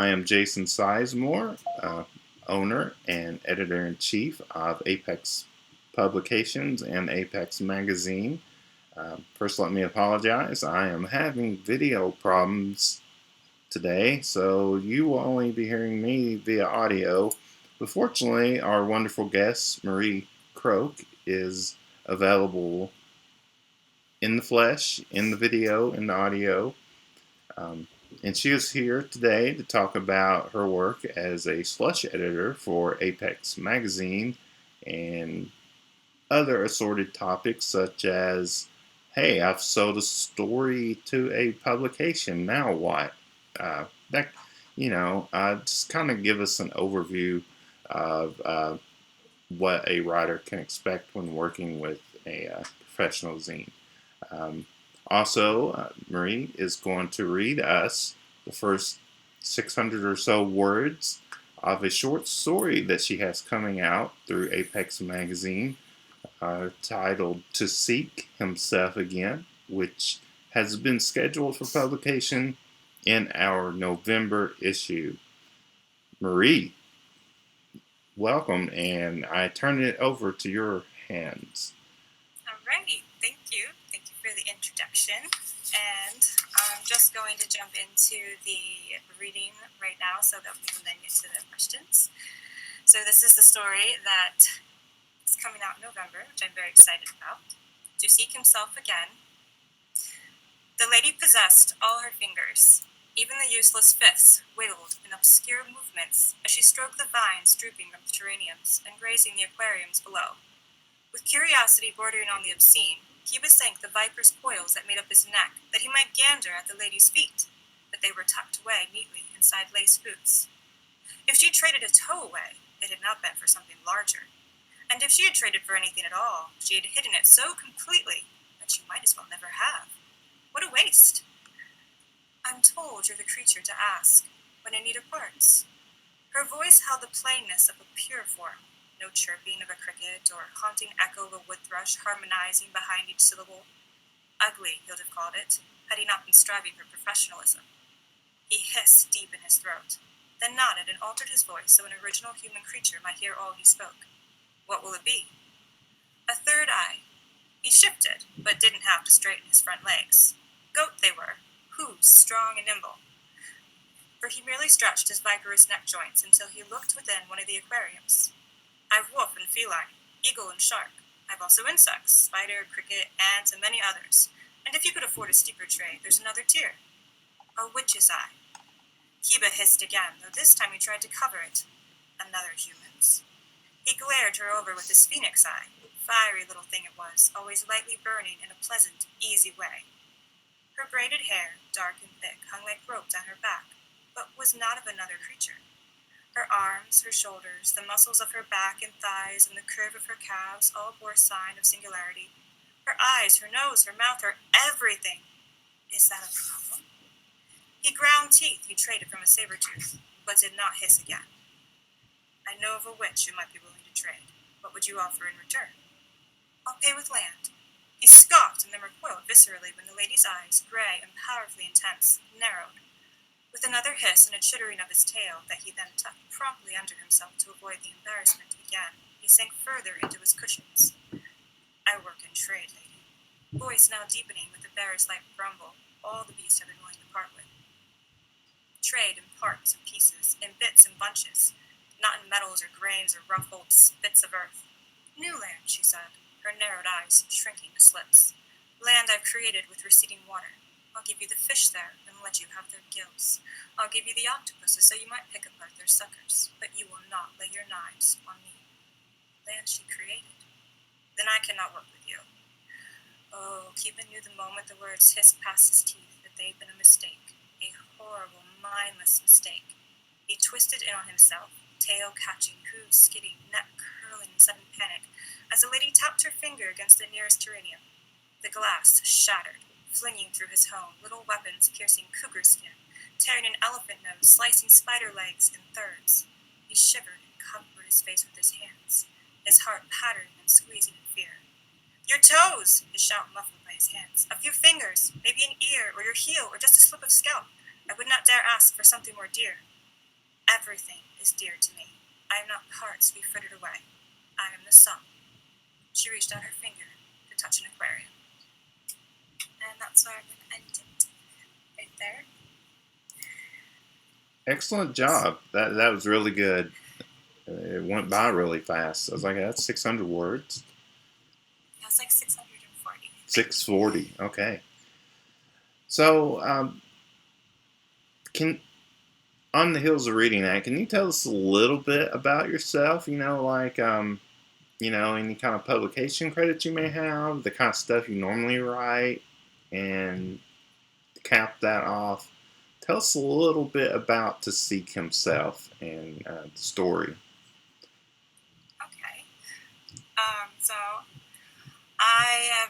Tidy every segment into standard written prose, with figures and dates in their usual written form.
I am Jason Sizemore, owner and editor-in-chief of Apex Publications and Apex Magazine. First, let me apologize. I am having video problems today, so you will only be hearing me via audio. But fortunately, our wonderful guest, Marie Croke, is available in the flesh, in the video, in the audio. Um, and she is here today to talk about her work as a slush editor for Apex Magazine and other assorted topics such as, hey, I've sold a story to a publication, now what? That, just kind of give us an overview of what a writer can expect when working with a professional zine. Um, also, Marie is going to read us the first 600 or so words of a short story that she has coming out through Apex Magazine titled To Seek Himself Again, which has been scheduled for publication in our November issue. Marie, welcome, and I turn it over to your hands. All right, thank you. Thank you for the introduction. And I'm just going to jump into the reading right now so that we can then get to the questions. So this is the story that is coming out in November, which I'm very excited about. To Seek Himself Again. The lady possessed all her fingers. Even the useless fifths wiggled in obscure movements as she stroked the vines drooping from the geraniums and grazing the aquariums below. With curiosity bordering on the obscene, Kiba sank the viper's coils that made up his neck that he might gander at the lady's feet, but they were tucked away neatly inside lace boots. If she traded a toe away, it had not been for something larger. And if she had traded for anything at all, she had hidden it so completely that she might as well never have. What a waste! I'm told you're the creature to ask when in need of parts. Her voice held the plainness of a pure form. No chirping of a cricket or haunting echo of a wood thrush harmonizing behind each syllable. Ugly, he would have called it, had he not been striving for professionalism. He hissed deep in his throat, then nodded and altered his voice so an original human creature might hear all he spoke. What will it be? A third eye. He shifted, but didn't have to straighten his front legs. Goat they were, hooves strong and nimble. For he merely stretched his viperous neck joints until he looked within one of the aquariums. I've wolf and feline, eagle and shark. I've also insects, spider, cricket, ants, and many others. And if you could afford a steeper trade, there's another tier. A witch's eye. Kiba hissed again, though this time he tried to cover it. Another human's. He glared her over with his phoenix eye. Fiery little thing it was, always lightly burning in a pleasant, easy way. Her braided hair, dark and thick, hung like rope down her back, but was not of another creature. Her arms, her shoulders, the muscles of her back and thighs, and the curve of her calves all bore sign of singularity. Her eyes, her nose, her mouth, her everything. Is that a problem? He ground teeth he traded from a saber tooth, but did not hiss again. I know of a witch who might be willing to trade. What would you offer in return? I'll pay with land. He scoffed and then recoiled viscerally when the lady's eyes, gray and powerfully intense, narrowed. With another hiss and a chittering of his tail that he then tucked promptly under himself to avoid the embarrassment again, he sank further into his cushions. I work in trade, lady. Voice now deepening with a bear's light grumble, all the beast had been willing to part with. Trade in parts and pieces, in bits and bunches, not in metals or grains or ruffled bits of earth. New land, she said, her narrowed eyes shrinking to slits. Land I've created with receding water. I'll give you the fish there and let you have their gills. I'll give you the octopuses so you might pick apart their suckers, but you will not lay your knives on me. Land she created. Then I cannot work with you. Oh, Kiba knew the moment the words hissed past his teeth that they'd been a mistake. A horrible, mindless mistake. He twisted in on himself, tail catching, hooves skidding, neck curling in sudden panic, as the lady tapped her finger against the nearest terranium. The glass shattered, flinging through his home, little weapons piercing cougar skin, tearing an elephant nose, slicing spider legs in thirds. He shivered and covered his face with his hands, his heart pattering and squeezing in fear. Your toes! His shout muffled by his hands. A few fingers, maybe an ear, or your heel, or just a slip of scalp. I would not dare ask for something more dear. Everything is dear to me. I am not parts to be frittered away. I am the sun. She reached out her finger to touch an aquarium. And that's where I'm going to end it. Right there. Excellent job. That was really good. It went by really fast. I was like, that's 600 words. Yeah, it's like 640. 640. Okay. So, can on the heels of reading that, can you tell us a little bit about yourself? Any kind of publication credits you may have, the kind of stuff you normally write, and cap that off. Tell us a little bit about To Seek himself and the story. Okay. So I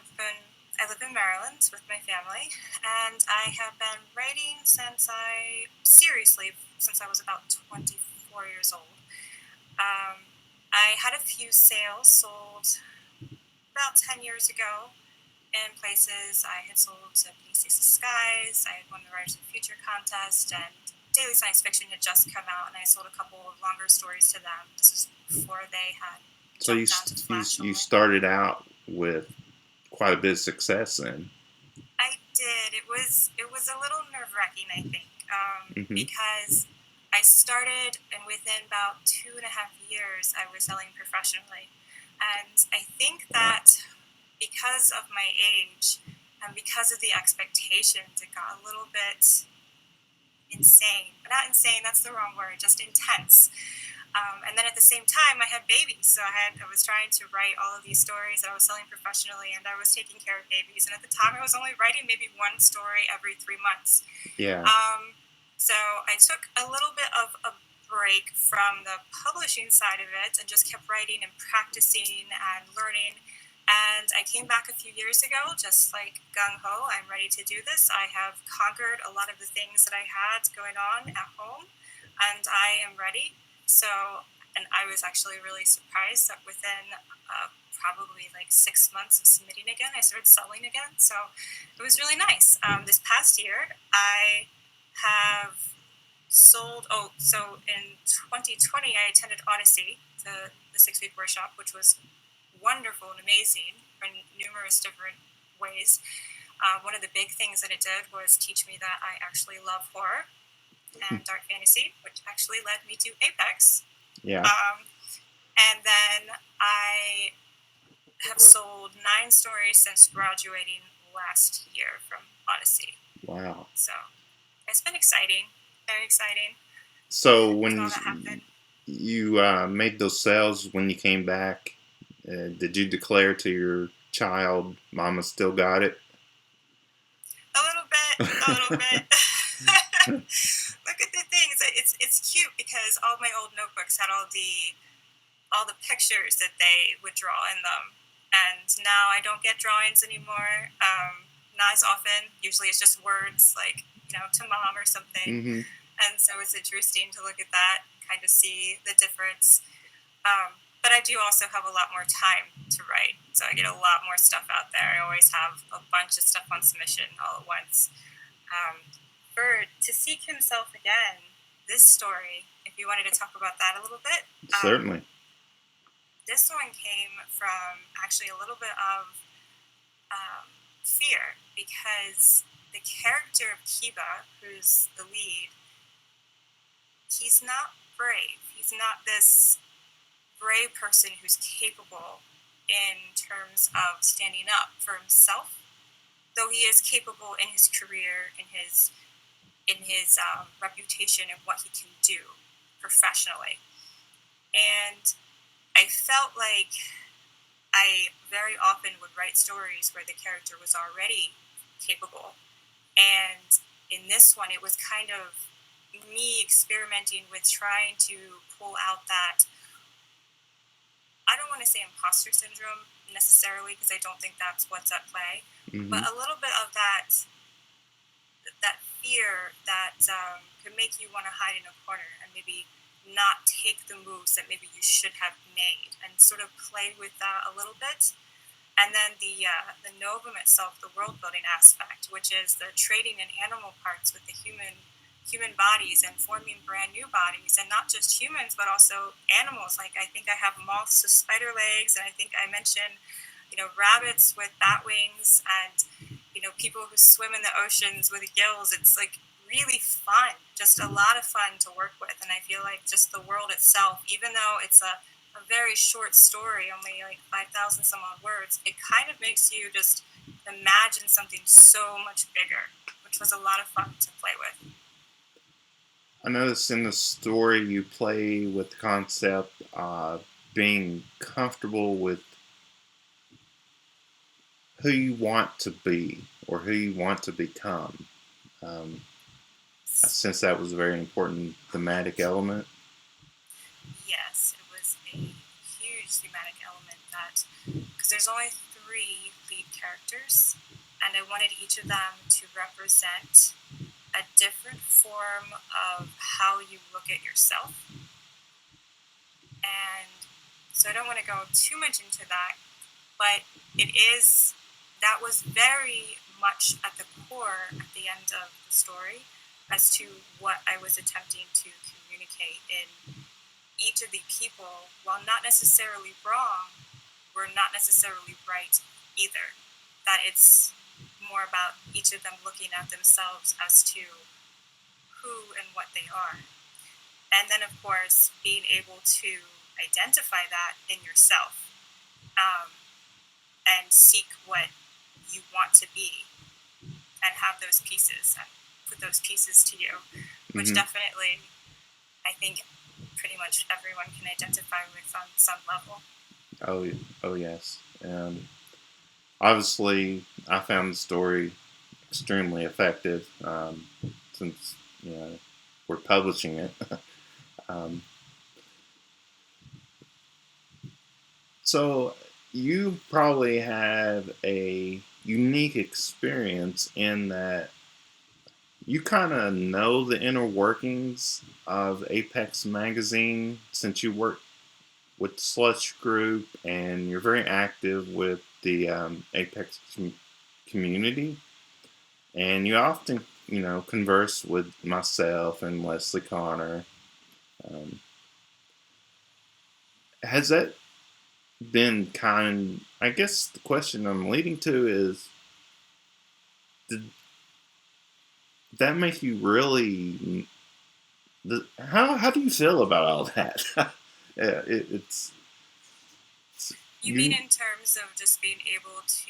live in Maryland with my family, and I have been writing seriously since I was about 24 years old. I had a few sales sold about 10 years ago in places. I had sold to Pieces of Skies, I had won the Writers of the Future contest, and Daily Science Fiction had just come out, and I sold a couple of longer stories to them. This was before they had So you jumped onto Flash. you started out with quite a bit of success then. I did. It was a little nerve-wracking, I think, because I started, and within about 2.5 years, I was selling professionally. And I think that because of my age and because of the expectations, it got a little bit insane. Not insane, that's the wrong word, just intense. And then at the same time, I had babies, so I was trying to write all of these stories that I was selling professionally, and I was taking care of babies. And at the time, I was only writing maybe one story every 3 months. Yeah. So I took a little bit of a break from the publishing side of it and just kept writing and practicing and learning. And I came back a few years ago, just like gung-ho, I'm ready to do this. I have conquered a lot of the things that I had going on at home, and I am ready. So, and I was actually really surprised that within probably like 6 months of submitting again, I started selling again. So it was really nice. This past year, I have sold, so in 2020, I attended Odyssey, the 6-week workshop, which was wonderful and amazing in numerous different ways. One of the big things that it did was teach me that I actually love horror and dark fantasy, which actually led me to Apex. Yeah. And then I have sold 9 stories since graduating last year from Odyssey. Wow. So it's been exciting, very exciting. So when you made those sales, when you came back, did you declare to your child, "Mama still got it"? A little bit. Look at the things. It's cute because all of my old notebooks had all the pictures that they would draw in them, and now I don't get drawings anymore. Not as often. Usually, it's just words like to mom or something. And so it's interesting to look at that, kind of see the difference. But I do also have a lot more time to write, so I get a lot more stuff out there. I always have a bunch of stuff on submission all at once. For To Seek Himself Again, this story, if you wanted to talk about that a little bit. Certainly. This one came from actually a little bit of fear, because the character of Kiba, who's the lead, he's not brave. He's not this brave person who's capable in terms of standing up for himself, though he is capable in his career, in his reputation, and what he can do professionally. And I felt like I very often would write stories where the character was already capable, and in this one, it was kind of me experimenting with trying to pull out that, I don't want to say imposter syndrome necessarily, because I don't think that's what's at play, but a little bit of that fear that could make you want to hide in a corner and maybe not take the moves that maybe you should have made, and sort of play with that a little bit. And then the Novum itself, the world building aspect, which is the trading in animal parts with the human human bodies and forming brand new bodies, and not just humans but also animals. Like I think I have moths with spider legs, and I think I mentioned, rabbits with bat wings, and people who swim in the oceans with gills. It's like really fun, just a lot of fun to work with. And I feel like just the world itself, even though it's a very short story, only like 5,000 some odd words, it kind of makes you just imagine something so much bigger, which was a lot of fun to play with. I noticed in the story you play with the concept of being comfortable with who you want to be or who you want to become. Um, I sense that was a very important thematic element. Yes, it was a huge thematic element, that because there's only 3 lead characters, and I wanted each of them to represent a different form of how you look at yourself. And so I don't want to go too much into that, but that was very much at the core at the end of the story as to what I was attempting to communicate in each of the people. While not necessarily wrong, were not necessarily right either. That it's more about each of them looking at themselves as to who and what they are. And then, of course, being able to identify that in yourself, um, and seek what you want to be, and have those pieces and put those pieces to you, which Mm-hmm. definitely I think pretty much everyone can identify with on some level. Oh yes. Obviously, I found the story extremely effective since we're publishing it. um, so you probably have a unique experience in that you kind of know the inner workings of Apex Magazine since you work with the Slush Group and you're very active with the Apex community. And you often, converse with myself and Leslie Connor. Um, has that been kind? I guess the question I'm leading to is, did that make you really? How do you feel about all that? Yeah, it's You mean you. in terms of just being able to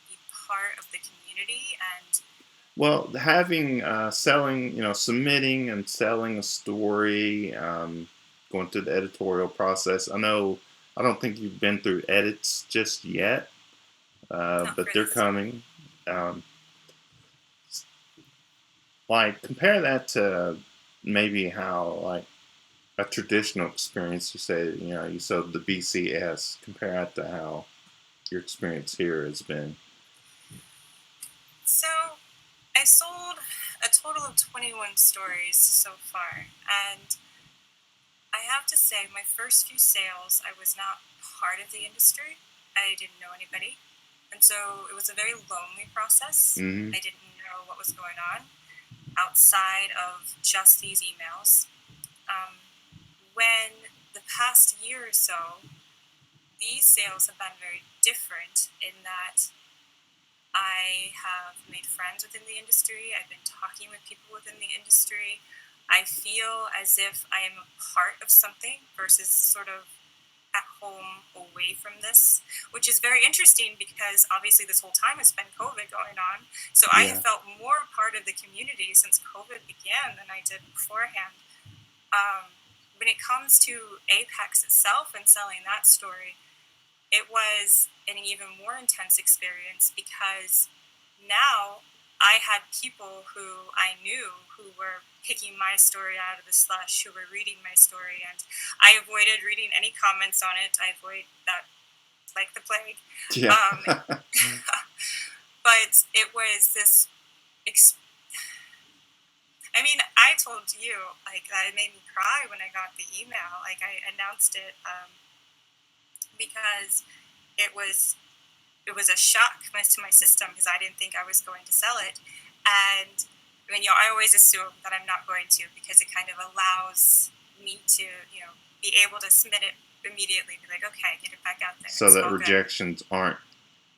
be part of the community and Well, having selling, submitting and selling a story, going through the editorial process. I don't think you've been through edits just yet, not for but they're this one? coming. Um, like compare that to maybe how like a traditional experience. You say, you sold the BCS. Compare that to how your experience here has been. So I sold a total of 21 stories so far, and I have to say, my first few sales, I was not part of the industry. I didn't know anybody. And so it was a very lonely process. Mm-hmm. I didn't know what was going on outside of just these emails. Um, when the past year or so, these sales have been very different in that I have made friends within the industry. I've been talking with people within the industry. I feel as if I am a part of something versus sort of at home away from this, which is very interesting because obviously this whole time has been COVID going on. So I have Yeah. felt more part of the community since COVID began than I did beforehand. When it comes to Apex itself and selling that story, it was an even more intense experience because now I had people who I knew who were picking my story out of the slush, who were reading my story, and I avoided reading any comments on it. I avoid that like the plague. Yeah. Um, but it was this. I mean, I told you, like, that it made me cry when I got the email. Like, I announced it because it was it was a shock to my system because I didn't think I was going to sell it, and it mean, I always assume that I'm not going to because it kind of allows me to, be able to submit it immediately. Be like, okay, get it back out there. So It's that all good. rejections aren't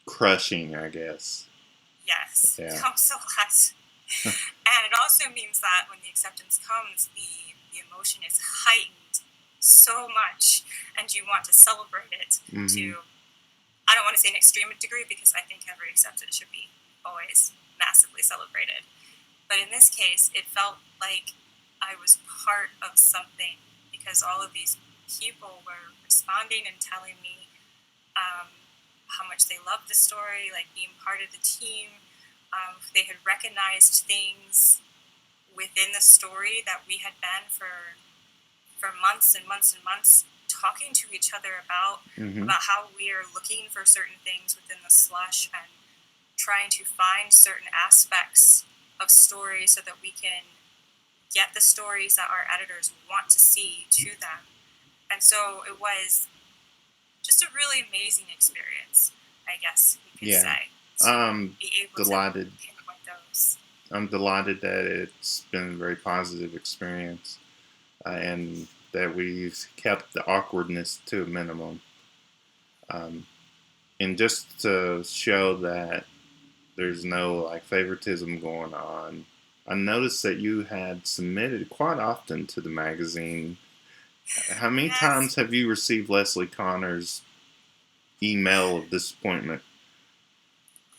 crushing, I guess. Yes, Yeah. it helps a lot. And it also means that when the acceptance comes, the emotion is heightened so much, and you want to celebrate it to, I don't want to say an extreme degree because I think every acceptance should be always massively celebrated. But in this case, it felt like I was part of something because all of these people were responding and telling me how much they loved the story, like being part of the team. They had recognized things within the story that we had been for months and months and months talking to each other about how we are looking for certain things within the slush and trying to find certain aspects of stories so that we can get the stories that our editors want to see to them. And so it was just a really amazing experience, I guess you could say, to be able delighted. to pinpoint those. I'm delighted that it's been a very positive experience, and that we've kept the awkwardness to a minimum. And just to show that there's no like favoritism going on, I noticed that you had submitted quite often to the magazine. How many times have you received Leslie Connor's email of disappointment?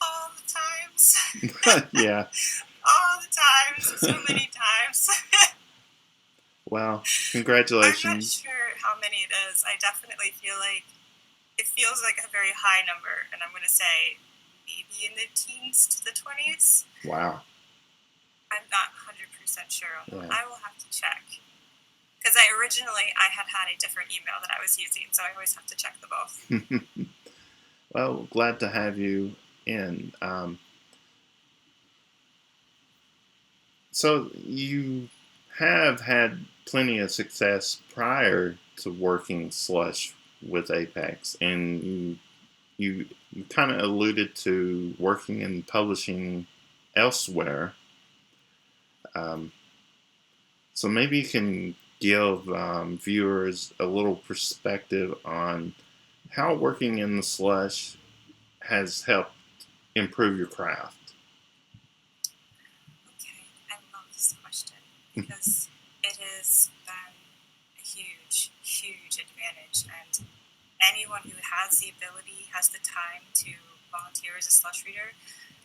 All the times. Yeah. All the times. So many times. Well, congratulations. I'm not sure how many it is. I definitely feel like it feels like a very high number, and I'm going to say maybe in the teens to the 20s. Wow. I'm not 100% sure on that. Yeah. I will have to check. Because I had a different email that I was using, so I always have to check the both. Well, glad to have you in. So you have had plenty of success prior to working slush with Apex, and you kind of alluded to working in publishing elsewhere. So maybe you can give viewers a little perspective on how working in the slush has helped improve your craft. Okay, I love this question because it has been a huge, huge advantage, and anyone who has the ability, has the time to volunteer as a slush reader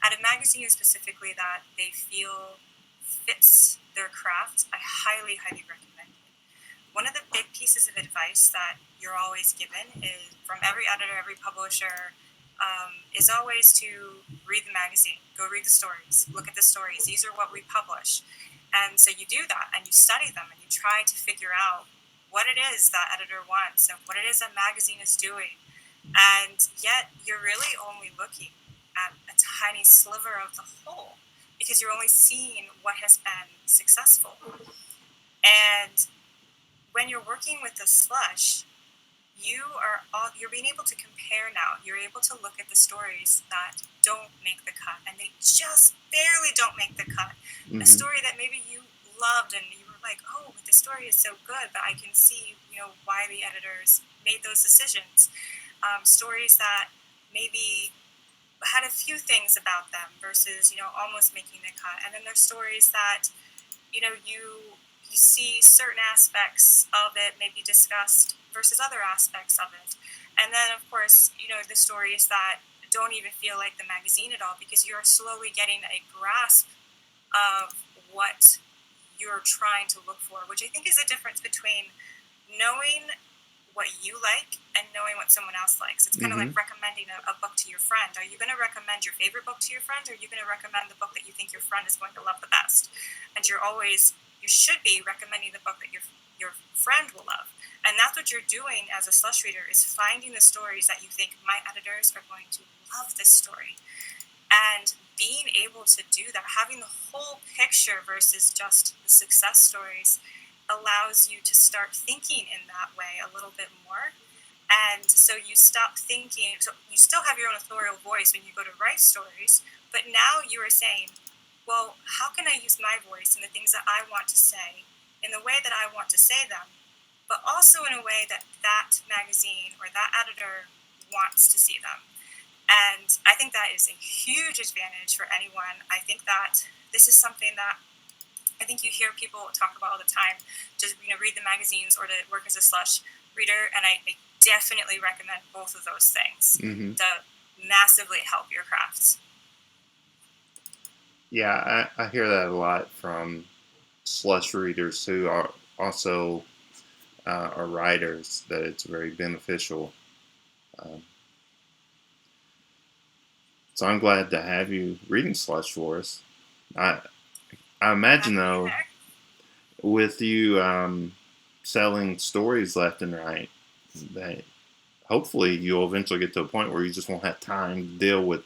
at a magazine specifically that they feel fits their craft, I highly, highly recommend it. One of the big pieces of advice that you're always given is from every editor, every publisher, is always to read the magazine, go read the stories, look at the stories. These are what we publish. And so you do that and you study them and you try to figure out what it is that editor wants and what it is that magazine is doing. And yet you're really only looking at a tiny sliver of the whole because you're only seeing what has been successful. And when you're working with the slush, you're being able to compare now. You're able to look at the stories that don't make the cut, and they just barely don't make the cut. A story that maybe you loved and you were like, oh, the story is so good, but I can see, why the editors made those decisions. Stories that maybe had a few things about them versus, almost making the cut. And then there's stories that, you see certain aspects of it maybe discussed versus other aspects of it. And then, of course, the stories that don't even feel like the magazine at all because you're slowly getting a grasp of what you're trying to look for, which I think is a difference between knowing what you like and knowing what someone else likes. It's kind of like recommending a book to your friend. Are you going to recommend your favorite book to your friend, or are you going to recommend the book that you think your friend is going to love the best? And you should be recommending the book that your friend will love. And that's what you're doing as a slush reader, is finding the stories that you think my editors are going to love this story. And being able to do that, having the whole picture versus just the success stories, allows you to start thinking in that way a little bit more. And so you stop thinking, so you still have your own authorial voice when you go to write stories, but now you are saying, well, how can I use my voice and the things that I want to say in the way that I want to say them, but also in a way that that magazine or that editor wants to see them. And I think that is a huge advantage for anyone. I think that this is something that I think you hear people talk about all the time. Just read the magazines or to work as a slush reader, and I definitely recommend both of those things to massively help your craft. Yeah, I hear that a lot from slush readers who are also are writers, that it's very beneficial. So I'm glad to have you reading slush for us. I I imagine though, with you selling stories left and right, that hopefully you'll eventually get to a point where you just won't have time to deal with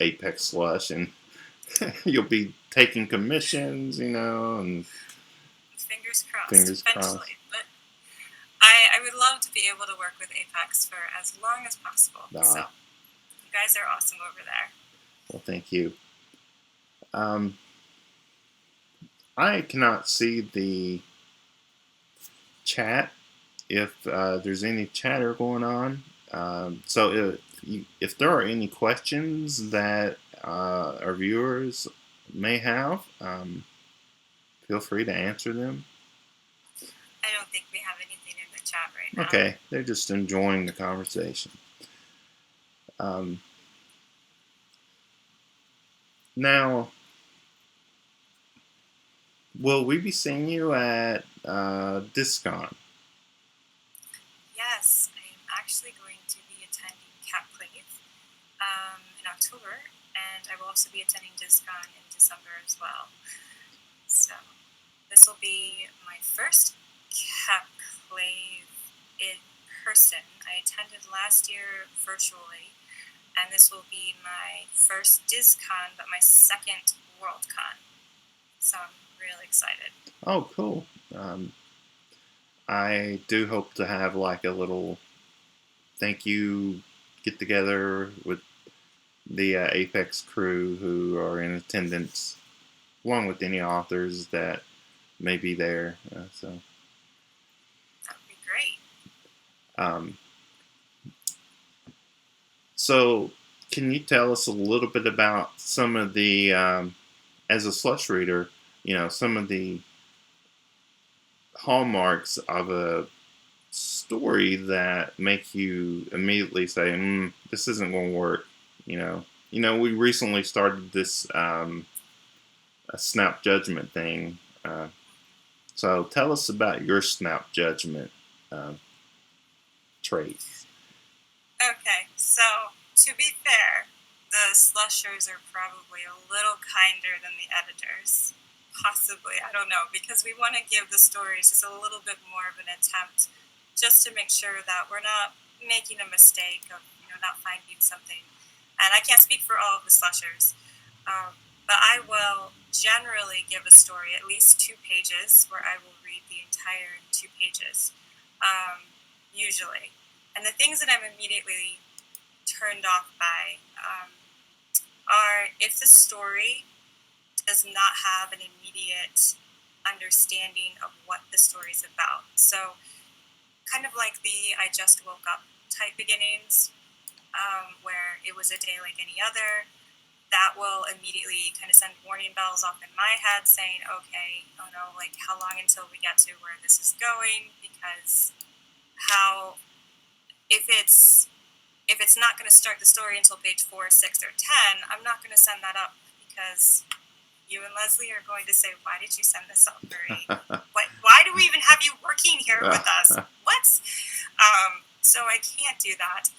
Apex slush, and you'll be taking commissions, and fingers crossed. Fingers eventually. crossed. But I would love to be able to work with Apex for as long as possible. So you guys are awesome over there. Well, thank you. I cannot see the chat if there's any chatter going on. So if there are any questions that our viewers may have, feel free to answer them. I don't think we have anything in the chat right now. Okay, they're just enjoying the conversation. Now, will we be seeing you at Discon? Yes, I am actually going to be attending Capclave in October, and I will also be attending Discon in December as well. So this will be my first Capclave in person. I attended last year virtually, and this will be my first Discon, but my second Worldcon. So I'm really excited. Oh, cool. I do hope to have like a little thank you get together with the Apex crew who are in attendance, along with any authors that may be there. So that would be great. So, can you tell us a little bit about some of the, as a slush reader, some of the hallmarks of a story that make you immediately say, "This isn't going to work." We recently started this a snap judgment thing. So, tell us about your snap judgment traits. Okay, so to be fair, the slushers are probably a little kinder than the editors. Possibly, I don't know, because we want to give the stories just a little bit more of an attempt, just to make sure that we're not making a mistake of not finding something. And I can't speak for all of the slushers, but I will generally give a story at least 2 pages, where I will read the entire 2 pages, usually. And the things that I'm immediately turned off by are if the story does not have an immediate understanding of what the story is about. So kind of like the I just woke up type beginnings, where it was a day like any other, that will immediately kind of send warning bells off in my head saying, okay, oh no, like how long until we get to where this is going? Because if it's not going to start the story until page 4, 6, or 10, I'm not going to send that up, because you and Leslie are going to say, why did you send this up, Marie? Why do we even have you working here with us? What? So I can't do that.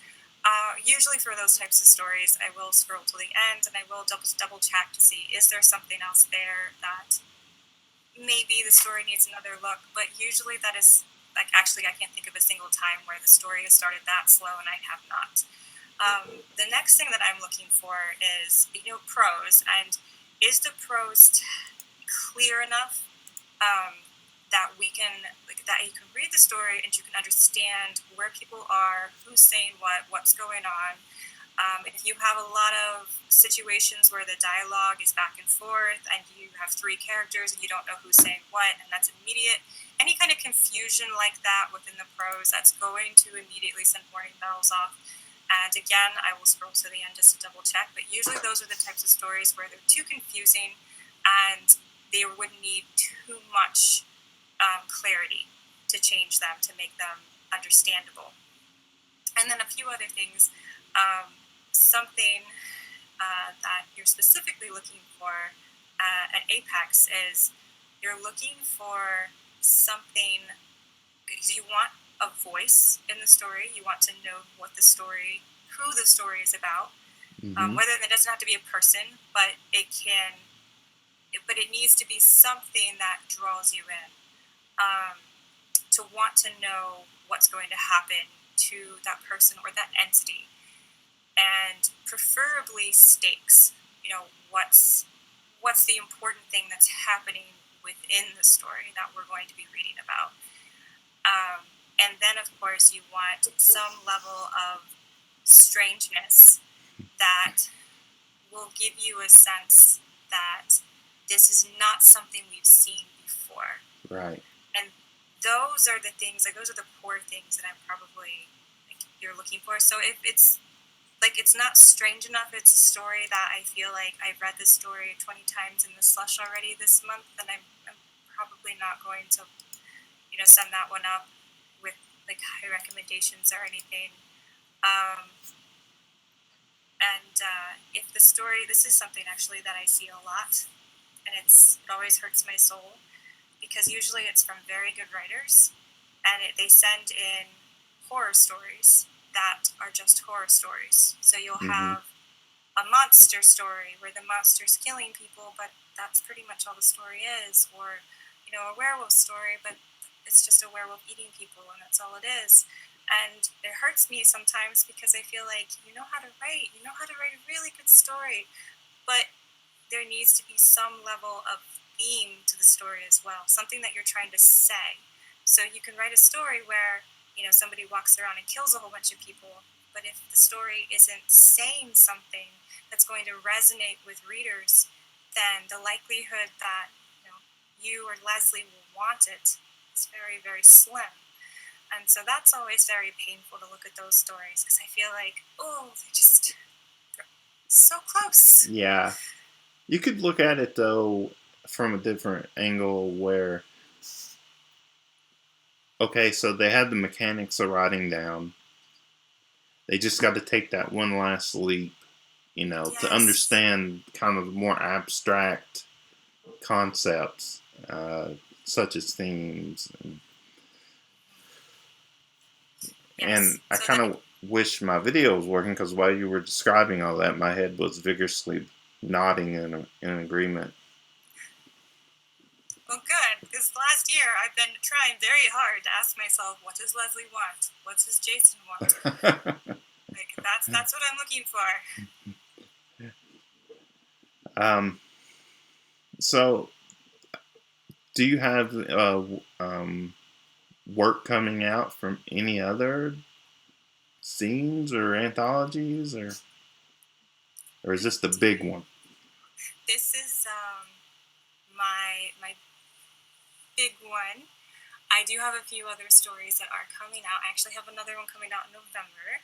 Usually for those types of stories, I will scroll to the end and I will double check to see, is there something else there that maybe the story needs another look? But usually that is, like, actually I can't think of a single time where the story has started that slow and I have not. The next thing that I'm looking for is, prose, and is the prose clear enough that that you can read the story and you can understand where people are, who's saying what's going on. If you have a lot of situations where the dialogue is back and forth and you have three characters and you don't know who's saying what, and that's immediate, any kind of confusion like that within the prose, that's going to immediately send warning bells off. And again, I will scroll to the end just to double check, but usually those are the types of stories where they're too confusing and they would need too much clarity to change them, to make them understandable. And then a few other things. Something that you're specifically looking for at Apex is you're looking for something, because you want a voice in the story. You want to know what the story, who the story is about. Whether it doesn't have to be a person, but it needs to be something that draws you in. To want to know what's going to happen to that person or that entity, and preferably stakes. What's the important thing that's happening within the story that we're going to be reading about. And then, of course, you want some level of strangeness that will give you a sense that this is not something we've seen before. Right. And those are the things, those are the core things that I'm probably you're looking for. So if it's not strange enough, it's a story that I feel like I've read this story 20 times in the slush already this month, then I'm probably not going to send that one up with high recommendations or anything. If the story, this is something actually that I see a lot, and it always hurts my soul, because usually it's from very good writers, and they send in horror stories that are just horror stories. So you'll have a monster story where the monster's killing people, but that's pretty much all the story is, or a werewolf story, but it's just a werewolf eating people, and that's all it is. And it hurts me sometimes because I feel like you know how to write a really good story, but there needs to be some level of theme to the story as well, something that you're trying to say. So you can write a story where somebody walks around and kills a whole bunch of people, but if the story isn't saying something that's going to resonate with readers, then the likelihood that you or Leslie will want it is very, very slim. And so that's always very painful to look at those stories, because I feel like, they're so close. Yeah. You could look at it, though, from a different angle where, okay, so they had the mechanics of writing down. They just got to take that one last leap, Yes. to understand kind of more abstract concepts, such as themes. And I kind of wish my video was working, because while you were describing all that, my head was vigorously nodding in agreement. Well, good, because last year I've been trying very hard to ask myself, what does Leslie want? What does Jason want? That's what I'm looking for. So, do you have work coming out from any other scenes or anthologies, or is this the big one? This is my big one. I do have a few other stories that are coming out. I actually have another one coming out in November,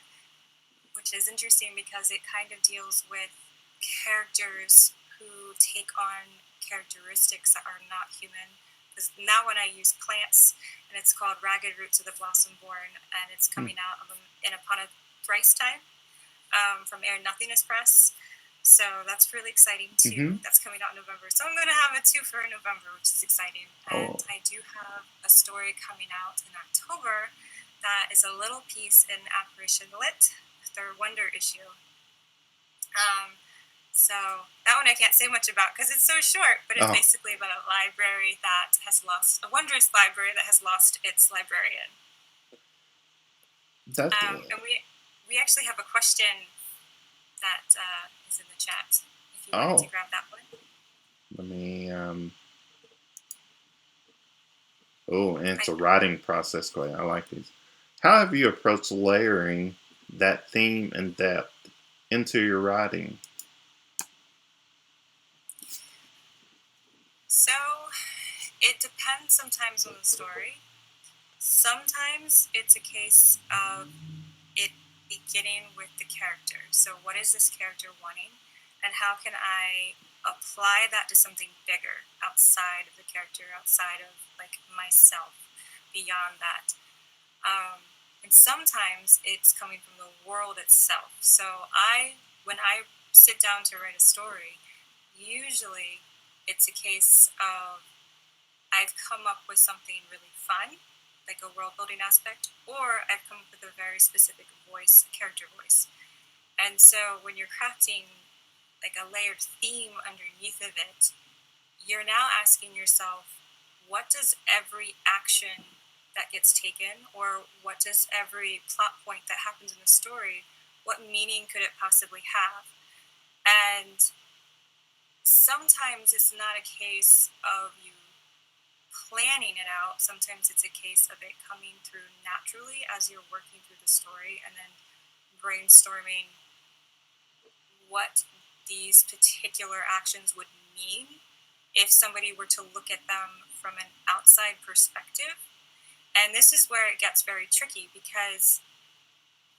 which is interesting because it kind of deals with characters who take on characteristics that are not human. Because now when I use plants, and it's called Ragged Roots of the Blossom Born, and it's coming out in Upon a Thrice Time from Air Nothingness Press. So that's really exciting too. That's coming out in November. So I'm going to have a twofer in November, which is exciting. And I do have a story coming out in October that is a little piece in Apparition Lit, their Wonder issue. So that one I can't say much about because it's so short, but it's basically about a library that has lost, a wondrous library that has lost its librarian. And we actually have a question that is in the chat. If you wanted to grab that one. Let me. And it's a writing process, Clay. I like these. How have you approached layering that theme and depth into your writing? So it depends sometimes on the story. Sometimes it's a case of it beginning with the character. So what is this character wanting? And how can I apply that to something bigger outside of the character, outside of like myself, beyond that? And sometimes it's coming from the world itself. So when I sit down to write a story, usually it's a case of I've come up with something really fun, like a world building aspect, or I've come up with a very specific voice, character voice. And so when you're crafting like a layered theme underneath of it, you're now asking yourself, what does every action that gets taken, or what does every plot point that happens in the story, what meaning could it possibly have? And sometimes it's not a case of you planning it out. Sometimes it's a case of it coming through naturally as you're working through the story and then brainstorming what these particular actions would mean if somebody were to look at them from an outside perspective. And this is where it gets very tricky because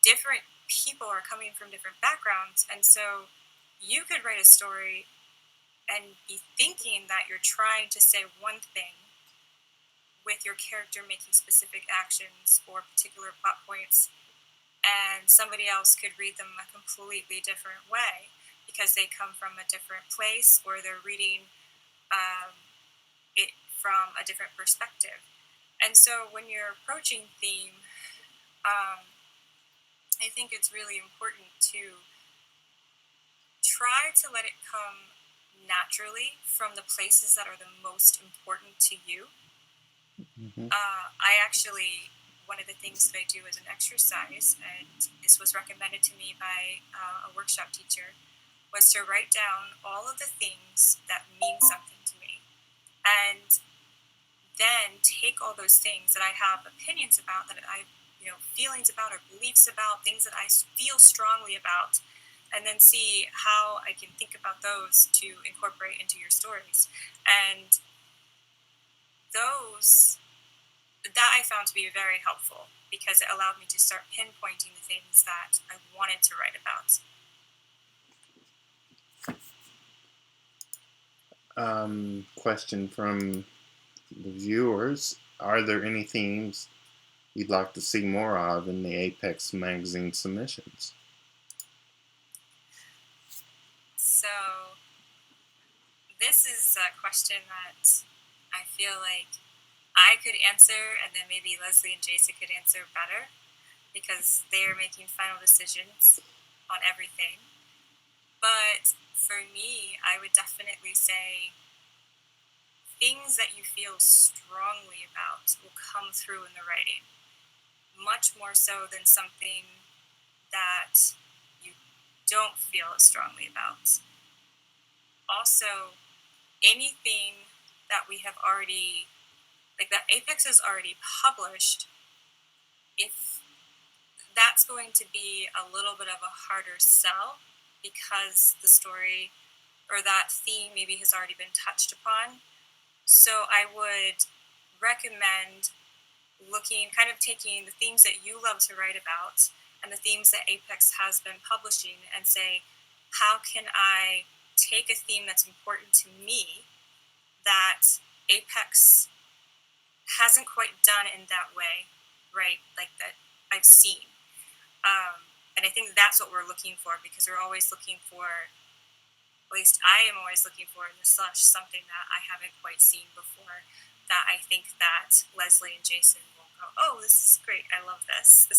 different people are coming from different backgrounds. And so you could write a story and be thinking that you're trying to say one thing with your character making specific actions or particular plot points, and somebody else could read them a completely different way because they come from a different place or they're reading it from a different perspective. And so when you're approaching theme, I think it's really important to try to let it come naturally from the places that are the most important to you. Mm-hmm. I actually, one of the things that I do as an exercise, and this was recommended to me by a workshop teacher, was to write down all of the things that mean something to me. And then take all those things that I have opinions about, that I, feelings about or beliefs about, things that I feel strongly about, and then see how I can think about those to incorporate into your stories. And that I found to be very helpful because it allowed me to start pinpointing the things that I wanted to write about. Question from the viewers. Are there any themes you'd like to see more of in the Apex magazine submissions? So this is a question that I feel like I could answer, and then maybe Leslie and Jason could answer better because they are making final decisions on everything. But for me, I would definitely say things that you feel strongly about will come through in the writing, much more so than something that you don't feel as strongly about. Also, anything that we have already, like that Apex has already published, if that's going to be a little bit of a harder sell because the story or that theme maybe has already been touched upon. So I would recommend taking the themes that you love to write about and the themes that Apex has been publishing and say, how can I take a theme that's important to me that Apex hasn't quite done in that way, right? Like that I've seen. And I think that's what we're looking for because we're always looking for, at least I am always looking for in the slush, something that I haven't quite seen before that I think that Leslie and Jason will go, oh, this is great. I love this.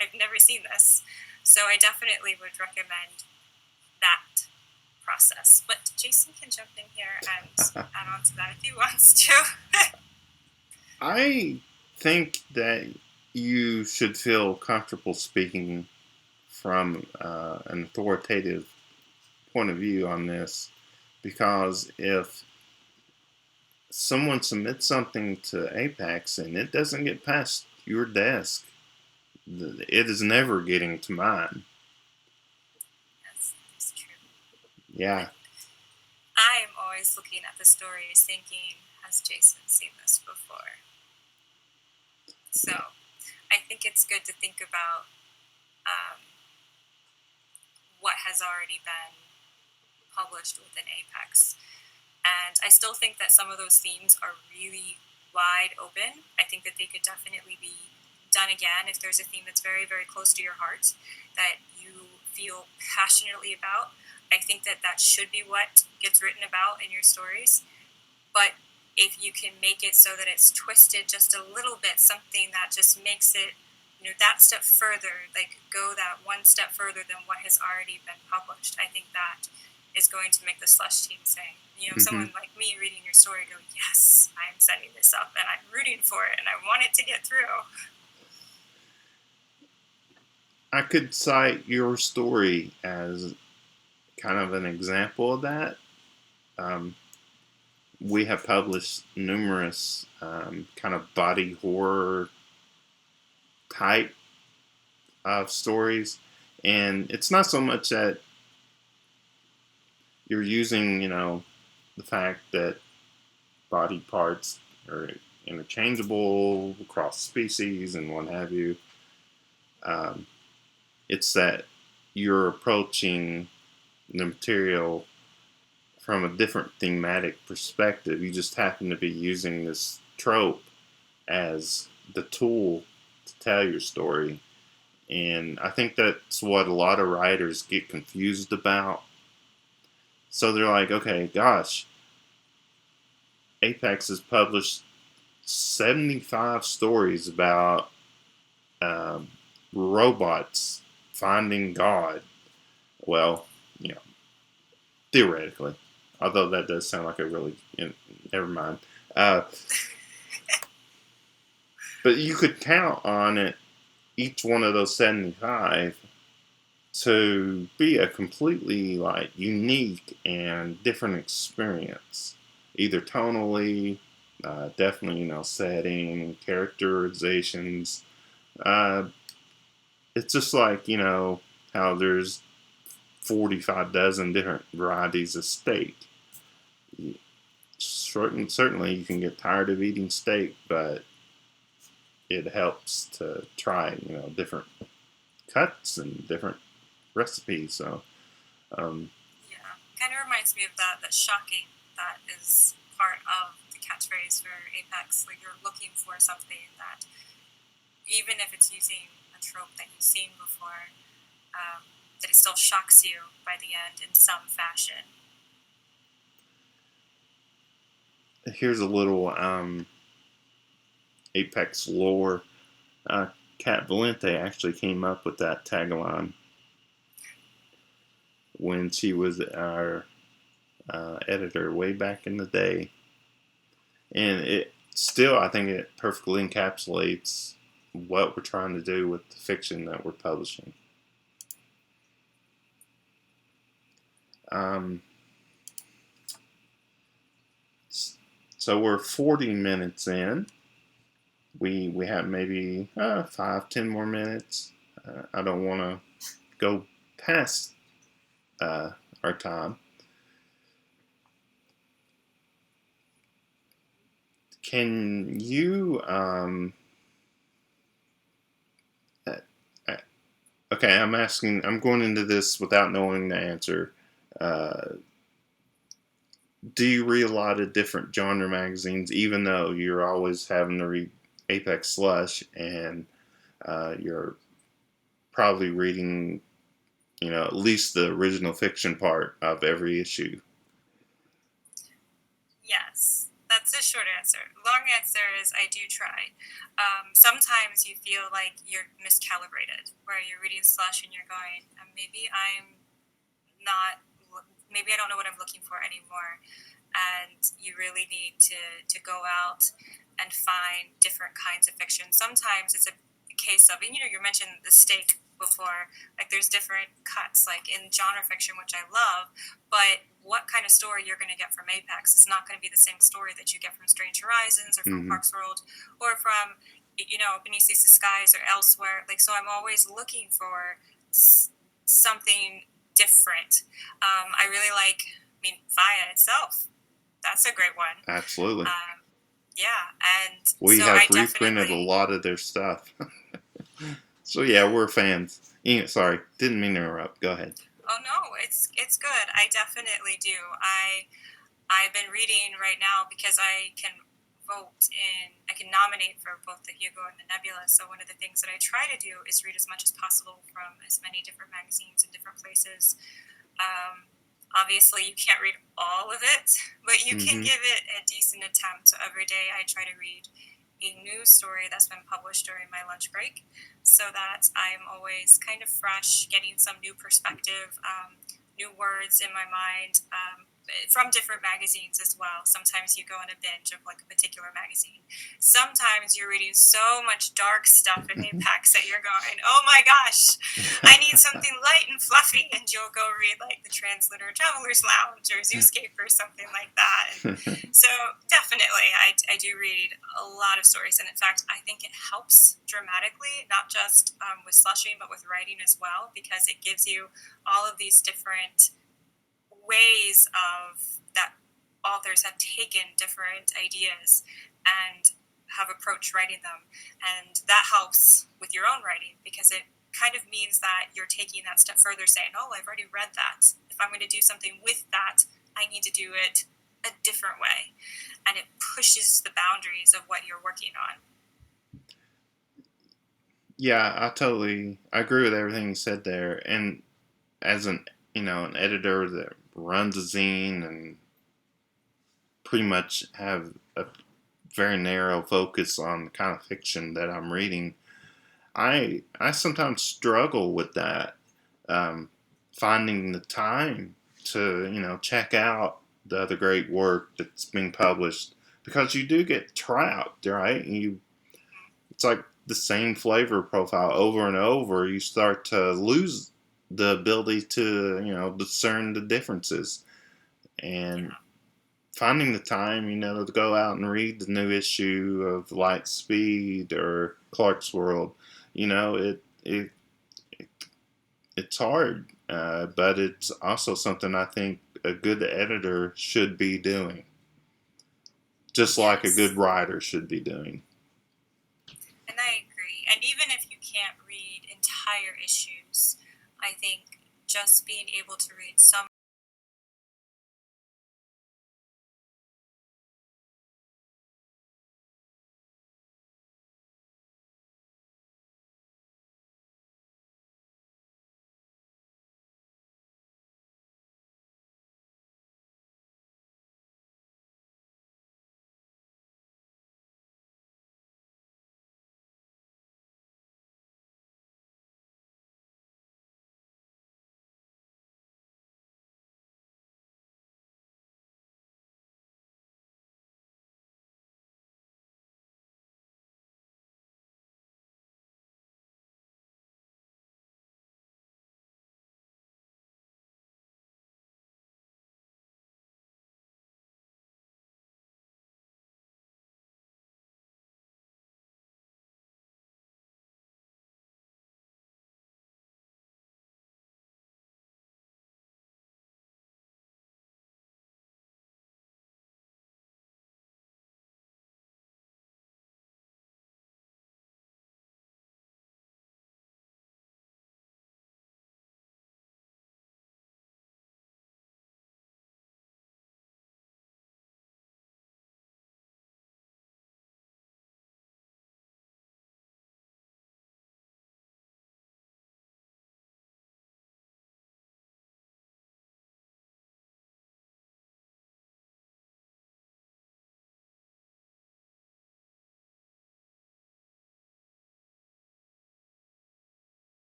I've never seen this. So I definitely would recommend that process. But Jason can jump in here and add on to that if he wants to. I think that you should feel comfortable speaking from an authoritative point of view on this, because if someone submits something to Apex and it doesn't get past your desk, it is never getting to mine. Yeah. I'm always looking at the stories thinking, has Jason seen this before? So Yeah. I think it's good to think about um, what has already been published within Apex. And I still think that some of those themes are really wide open. I think that they could definitely be done again if there's a theme that's very, very close to your heart that you feel passionately about. I think that that should be what gets written about in your stories. But if you can make it so that it's twisted just a little bit, something that just makes it, that step further, like go that one step further than what has already been published, I think that is going to make the slush team say, Hmm. someone like me reading your story go, yes, I'm setting this up and I'm rooting for it and I want it to get through. I could cite your story as kind of an example of that. Um, we have published numerous kind of body horror type of stories, and it's not so much that you're using, the fact that body parts are interchangeable across species and what have you. Um, it's that you're approaching the material from a different thematic perspective. You just happen to be using this trope as the tool to tell your story. And I think that's what a lot of writers get confused about. So they're like, okay, gosh, Apex has published 75 stories about um, robots finding God. Well, you know, theoretically, although that does sound like a really, never mind. Uh, but you could count on it, each one of those 75, to be a completely like unique and different experience, either tonally, definitely setting, characterizations. Uh, it's just like how there's 45 dozen different varieties of steak. Certainly, you can get tired of eating steak, but it helps to try different cuts and different recipes. So um, Yeah, kind of reminds me of that shocking that is part of the catchphrase for Apex. Like you're looking for something that, even if it's using a trope that you've seen before, um, that it still shocks you by the end in some fashion. here's a little Apex lore. Kat Valente actually came up with that tagline when she was our editor way back in the day, and it still, I think, it perfectly encapsulates what we're trying to do with the fiction that we're publishing. Um, so we're 40 minutes in. We have maybe 5, 10 more minutes. I don't want to go past uh, our time. Can you? Uh, uh, okay, I'm asking. I'm going into this without knowing the answer. Uh, do you read a lot of different genre magazines, even though you're always having to read Apex Slush, and you're probably reading, at least the original fiction part of every issue? Yes, that's the short answer. Long answer is I do try. Sometimes you feel like you're miscalibrated, where you're reading slush and you're going, maybe I'm not, maybe I don't know what I'm looking for anymore. And you really need to go out and find different kinds of fiction. Sometimes it's a case of, and you mentioned the steak before, like there's different cuts, like in genre fiction, which I love, but what kind of story you're going to get from Apex is not going to be the same story that you get from Strange Horizons or from Mm-hmm. Parks World or from, Beneath the Skies or elsewhere. Like, so I'm always looking for something different. I really like, I mean, Faya itself. That's a great one. Absolutely. Yeah, and We so I have reprinted a definitely. lot of their stuff. So yeah, we're fans. Sorry, didn't mean to interrupt. Go ahead. Oh no, it's good. I definitely do. I've been reading right now because I can vote in. I can nominate for both the Hugo and the Nebula. So one of the things that I try to do is read as much as possible from as many different magazines in different places. Obviously, you can't read all of it, but you can Mm-hmm. give it a decent attempt. So every day I try to read a new story that's been published during my lunch break so that I'm always kind of fresh, getting some new perspective, new words in my mind from different magazines as well. Sometimes you go on a binge of like a particular magazine. Sometimes you're reading so much dark stuff in Apex that you're going, oh my gosh, I need something light and fluffy, and you'll go read like the Translunar Traveler's Lounge or Zooscape or something like that. And so definitely, I do read a lot of stories, and in fact, I think it helps dramatically, not just with slushing, but with writing as well, because it gives you all of these different ways of that authors have taken different ideas and have approached writing them, and that helps with your own writing because it kind of means that you're taking that step further, saying, oh, I've already read that. If I'm going to do something with that, I need to do it a different way, and it pushes the boundaries of what you're working on. Yeah, I agree with everything you said there. And as an editor that runs a zine and pretty much have a very narrow focus on the kind of fiction that I'm reading, I sometimes struggle with that, finding the time to check out the other great work that's being published, because you do get trapped, right? It's like the same flavor profile over and over. You start to lose the ability to discern the differences, and Yeah. finding the time to go out and read the new issue of Lightspeed or Clark's World, it it's hard, but it's also something I think a good editor should be doing, just like a good Yes. writer should be doing. And I agree. And even if you can't read entire issues, I think just being able to read some